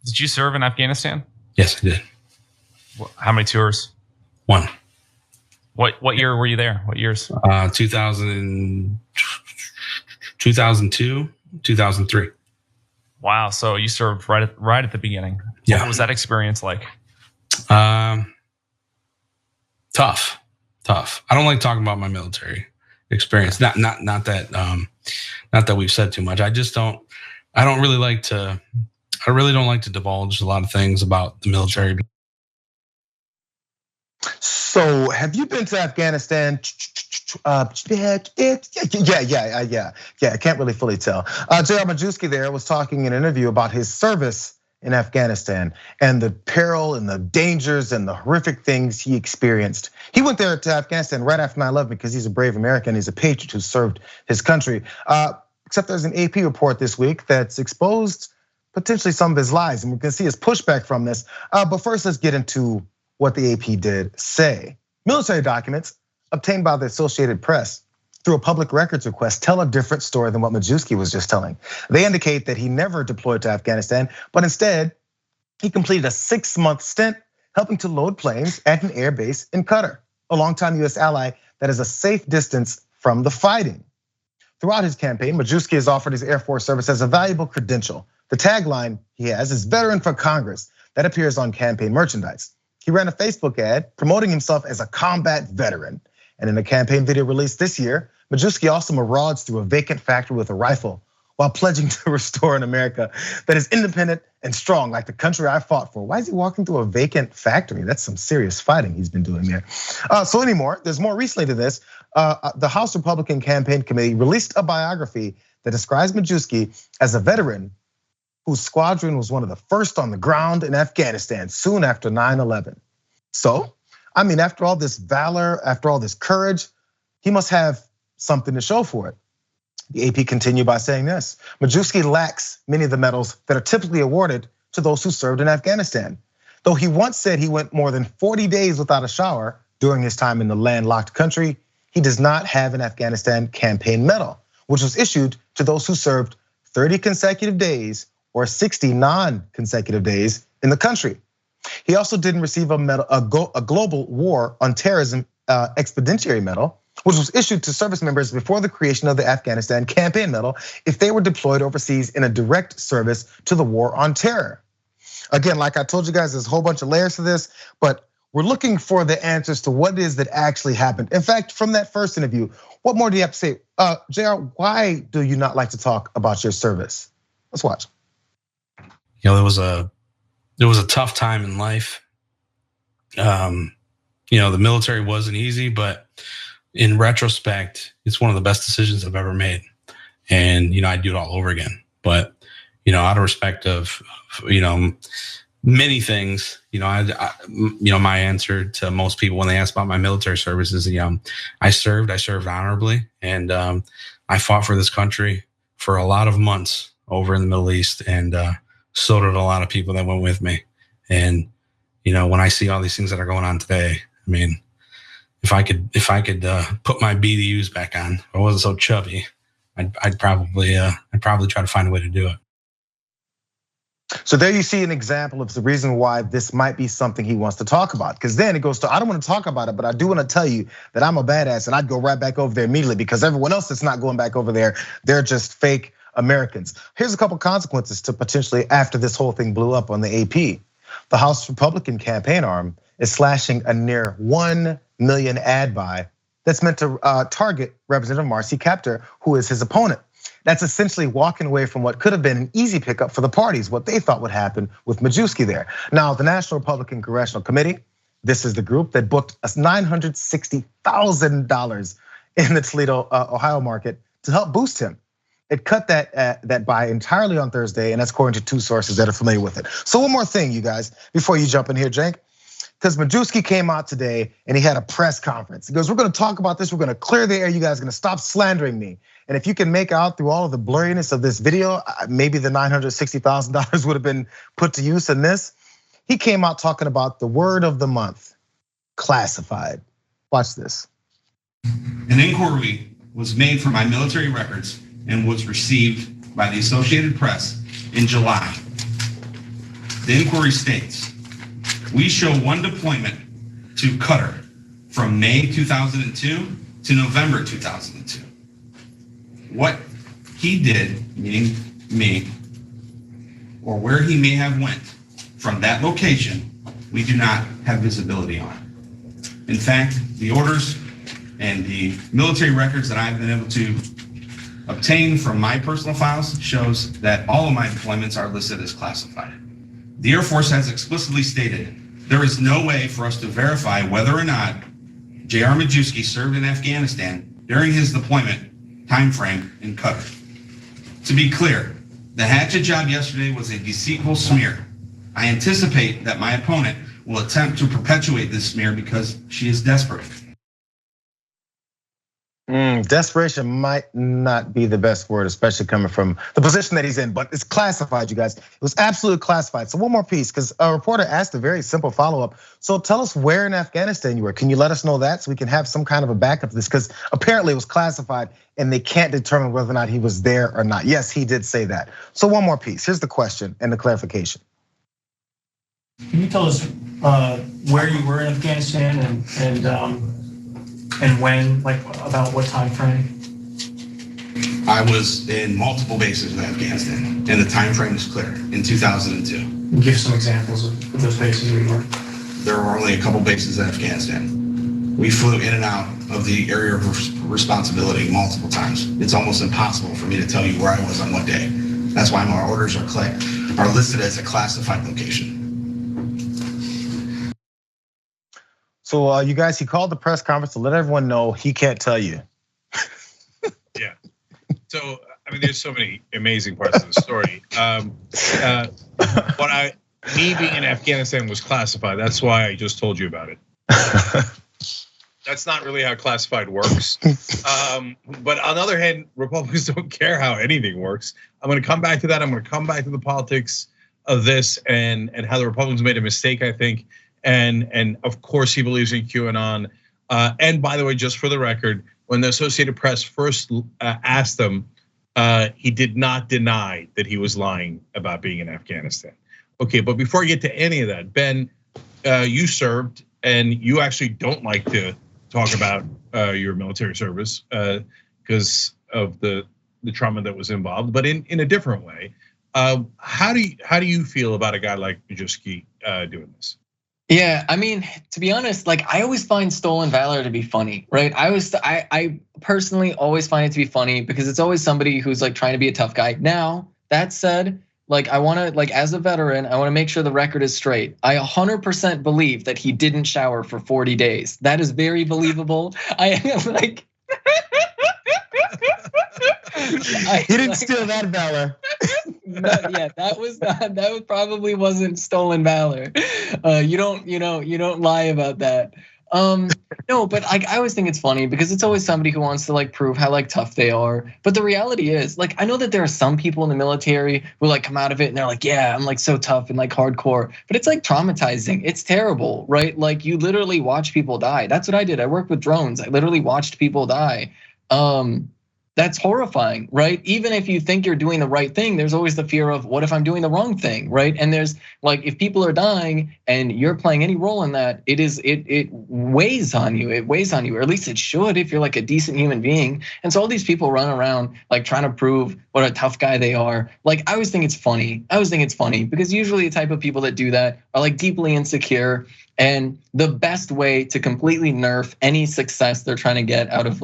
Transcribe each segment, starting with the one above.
Did you serve in Afghanistan? Yes, I did. How many tours? One. What year were you there? What years? 2002, 2003. Wow. So you served right at the beginning. Yeah. What was that experience like? Tough. I don't like talking about my military experience. Not that we've said too much. I really don't like to divulge a lot of things about the military. So have you been to Afghanistan? Yeah. I can't really fully tell. J.R. Majewski there was talking in an interview about his service in Afghanistan and the peril and the dangers and the horrific things he experienced. He went there to Afghanistan right after 9/11 because he's a brave American. He's a patriot who served his country. Except there's an AP report this week that's exposed potentially some of his lies, and we can see his pushback from this. But first, let's get into what the AP did say. Military documents obtained by the Associated Press through a public records request tell a different story than what Majewski was just telling. They indicate that he never deployed to Afghanistan, but instead he completed a 6-month stint helping to load planes at an air base in Qatar, a longtime US ally that is a safe distance from the fighting. Throughout his campaign, Majewski has offered his Air Force service as a valuable credential. The tagline he has is "Veteran for Congress," that appears on campaign merchandise. He ran a Facebook ad promoting himself as a combat veteran. And in a campaign video released this year, Majewski also marauds through a vacant factory with a rifle while pledging to restore an America that is independent and strong, like the country I fought for. Why is he walking through a vacant factory? That's some serious fighting he's been doing there. There's more recently to this. The House Republican Campaign Committee released a biography that describes Majewski as a veteran whose squadron was one of the first on the ground in Afghanistan soon after 9/11. So, I mean, after all this valor, after all this courage, he must have something to show for it. The AP continued by saying this: Majewski lacks many of the medals that are typically awarded to those who served in Afghanistan. Though he once said he went more than 40 days without a shower during his time in the landlocked country, he does not have an Afghanistan campaign medal, which was issued to those who served 30 consecutive days or 60 non-consecutive days in the country. He also didn't receive a medal, a global war on terrorism expeditionary medal, which was issued to service members before the creation of the Afghanistan campaign medal if they were deployed overseas in a direct service to the war on terror. Again, like I told you guys, there's a whole bunch of layers to this, but we're looking for the answers to what it is that actually happened. In fact, from that first interview, what more do you have to say? JR, why do you not like to talk about your service? Let's watch. You know, there was a tough time in life. The military wasn't easy, but in retrospect, it's one of the best decisions I've ever made. And I'd do it all over again. But out of respect of many things, my answer to most people when they ask about my military service is, I served honorably, and I fought for this country for a lot of months over in the Middle East, and so did a lot of people that went with me. And when I see all these things that are going on today, I mean, if I could put my BDUs back on, if I wasn't so chubby, I'd probably try to find a way to do it. So there you see an example of the reason why this might be something he wants to talk about. Because then it goes to, I don't want to talk about it, but I do want to tell you that I'm a badass and I'd go right back over there immediately, because everyone else that's not going back over there, they're just fake Americans. Here's a couple consequences to potentially after this whole thing blew up on the AP. The House Republican campaign arm is slashing a near 1 million ad buy that's meant to target Representative Marcy Kaptur, who is his opponent. That's essentially walking away from what could have been an easy pickup for the parties, what they thought would happen with Majewski there. Now, the National Republican Congressional Committee, this is the group that booked us $960,000 in the Toledo, Ohio market to help boost him. It cut that buy entirely on Thursday, and that's according to two sources that are familiar with it. So one more thing, you guys, before you jump in here, Cenk, because Majewski came out today and he had a press conference. He goes, we're gonna talk about this, we're gonna clear the air, you guys are gonna stop slandering me. And if you can make out through all of the blurriness of this video, maybe the $960,000 would have been put to use in this. He came out talking about the word of the month, classified. Watch this. An inquiry was made for my military records and was received by the Associated Press in July. The inquiry states, we show one deployment to Qatar from May 2002 to November 2002. What he did, meaning me, or where he may have went from that location, we do not have visibility on. In fact, the orders and the military records that I've been able to obtain from my personal files shows that all of my deployments are listed as classified. The Air Force has explicitly stated there is no way for us to verify whether or not J.R. Majewski served in Afghanistan during his deployment timeframe in Qatar. To be clear, the hatchet job yesterday was a deceitful smear. I anticipate that my opponent will attempt to perpetuate this smear because she is desperate. Desperation might not be the best word, especially coming from the position that he's in, but it's classified, you guys. It was absolutely classified. So one more piece, because a reporter asked a very simple follow-up. So tell us where in Afghanistan you were. Can you let us know that so we can have some kind of a backup to this? Because apparently it was classified and they can't determine whether or not he was there or not. Yes, he did say that. So one more piece. Here's the question and the clarification. Can you tell us where you were in Afghanistan and when, like about what time frame? I was in multiple bases in Afghanistan, and the time frame is clear, in 2002. Give some examples of those bases where you were. There were only a couple bases in Afghanistan. We flew in and out of the area of responsibility multiple times. It's almost impossible for me to tell you where I was on what day. That's why my orders are listed as a classified location. So you guys, he called the press conference to let everyone know he can't tell you. Yeah. So I mean, there's so many amazing parts of the story. Me being in Afghanistan was classified. That's why I just told you about it. That's not really how classified works. But on the other hand, Republicans don't care how anything works. I'm going to come back to that. I'm going to come back to the politics of this and how the Republicans made a mistake, I think. And of course he believes in QAnon. And by the way, just for the record, when the Associated Press first asked him, he did not deny that he was lying about being in Afghanistan. Okay, but before I get to any of that, Ben, you served and you actually don't like to talk about your military service because of the trauma that was involved, but in a different way. How do you feel about a guy like Majewski doing this? Yeah, I mean, to be honest, like I always find stolen valor to be funny, right? I personally always find it to be funny because it's always somebody who's like trying to be a tough guy. Now, that said, like I wanna, like as a veteran, I wanna make sure the record is straight. I 100% believe that he didn't shower for 40 days. That is very believable. I am like, He didn't steal that valor. Yeah, that probably wasn't stolen valor. You don't lie about that. No, but I always think it's funny because it's always somebody who wants to like prove how like tough they are. But the reality is, like, I know that there are some people in the military who like come out of it and they're like, yeah, I'm like so tough and like hardcore. But it's like traumatizing. It's terrible, right? Like you literally watch people die. That's what I did. I worked with drones. I literally watched people die. That's horrifying, right? Even if you think you're doing the right thing, there's always the fear of what if I'm doing the wrong thing, right? And there's like, if people are dying and you're playing any role in that, it weighs on you. It weighs on you, or at least it should if you're like a decent human being. And so all these people run around like trying to prove what a tough guy they are. Like I always think it's funny. Because usually the type of people that do that are like deeply insecure. And the best way to completely nerf any success they're trying to get out of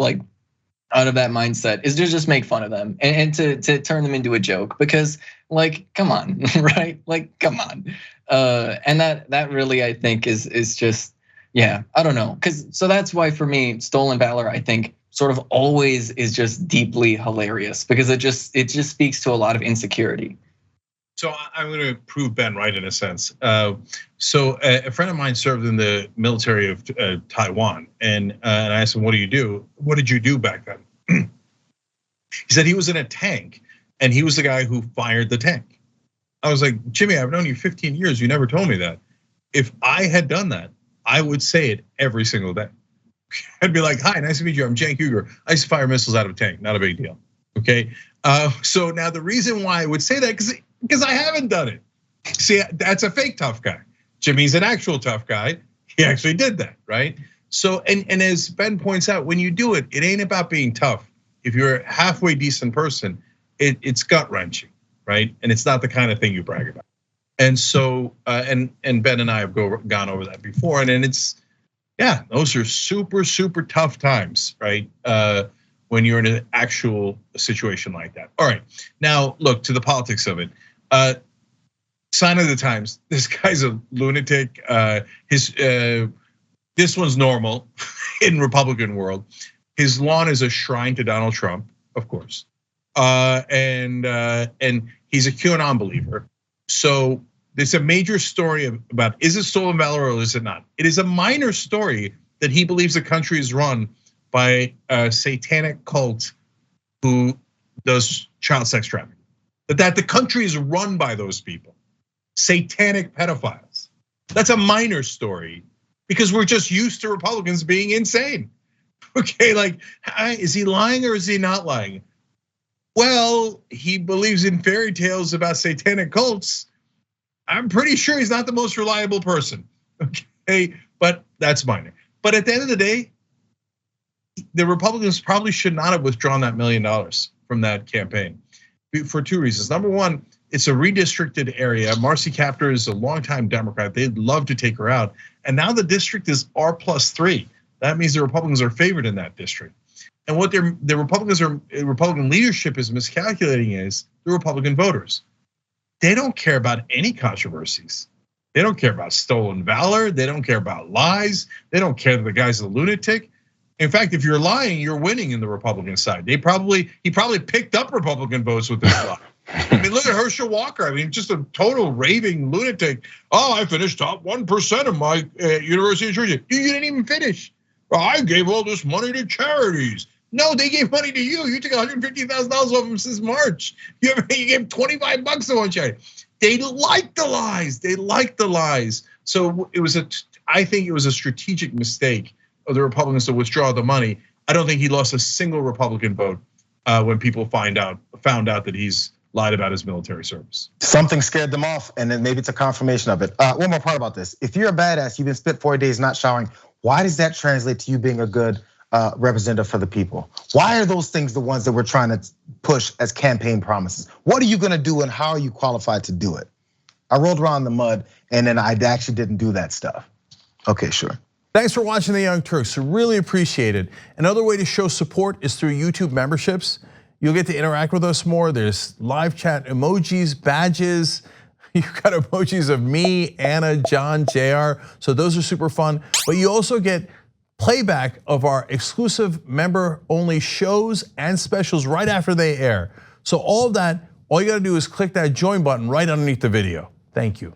that mindset is to just make fun of them and to turn them into a joke because like, come on, right? Like, come on. And that really, I think is just, yeah, I don't know. So that's why for me, stolen valor, I think sort of always is just deeply hilarious because it just speaks to a lot of insecurity. So I'm going to prove Ben right in a sense. So a friend of mine served in the military of Taiwan, and I asked him, "What do you do? What did you do back then?" He said he was in a tank, and he was the guy who fired the tank. I was like, Jimmy, I've known you 15 years. You never told me that. If I had done that, I would say it every single day. I'd be like, "Hi, nice to meet you. I'm Cenk Uygur. I used to fire missiles out of a tank. Not a big deal." Okay. So now the reason why I would say that because I haven't done it. See, that's a fake tough guy. Jimmy's an actual tough guy. He actually did that, right? So, and as Ben points out, when you do it, it ain't about being tough. If you're a halfway decent person, it's gut wrenching, right? And it's not the kind of thing you brag about. And so, and Ben and I have gone over that before, and it's, yeah, those are super, super tough times, right? When you're in an actual situation like that. All right, now look to the politics of it. Sign of the times. This guy's a lunatic. This one's normal in Republican world. His lawn is a shrine to Donald Trump, of course, and he's a QAnon believer. So there's a major story about is it stolen valor or is it not? It is a minor story that he believes the country is run by a satanic cult who does child sex trafficking. That the country is run by those people, satanic pedophiles. That's a minor story because we're just used to Republicans being insane. Okay, like, is he lying or is he not lying? Well, he believes in fairy tales about satanic cults. I'm pretty sure he's not the most reliable person. Okay, but that's minor. But at the end of the day, the Republicans probably should not have withdrawn that $1 million from that campaign for two reasons. Number one, it's a redistricted area. Marcy Kaptur is a longtime Democrat. They'd love to take her out. And now the district is R+3. That means the Republicans are favored in that district. And what the Republican leadership is miscalculating is the Republican voters. They don't care about any controversies. They don't care about stolen valor. They don't care about lies. They don't care that the guy's a lunatic. In fact, if you're lying, you're winning in the Republican side. He probably picked up Republican votes with this lie. I mean, look at Herschel Walker. I mean, just a total raving lunatic. Oh, I finished top 1% of my University of Georgia. You didn't even finish. Well, I gave all this money to charities. No, they gave money to you. You took $150,000 off them since March. You gave $25 to one charity. They like the lies. They like the lies. So I think it was a strategic mistake of the Republicans to withdraw the money. I don't think he lost a single Republican vote when people found out that he's lied about his military service. Something scared them off, and then maybe it's a confirmation of it. One more part about this. If you're a badass, you've been spent 4 days not showering, why does that translate to you being a good representative for the people? Why are those things the ones that we're trying to push as campaign promises? What are you gonna do and how are you qualified to do it? I rolled around in the mud and then I actually didn't do that stuff. Okay, sure. Thanks for watching the Young Turks, really appreciate it. Another way to show support is through YouTube memberships. You'll get to interact with us more. There's live chat emojis, badges. You've got emojis of me, Anna, John, JR. So those are super fun. But you also get playback of our exclusive member-only shows and specials right after they air. So all of that, all you gotta do is click that join button right underneath the video. Thank you.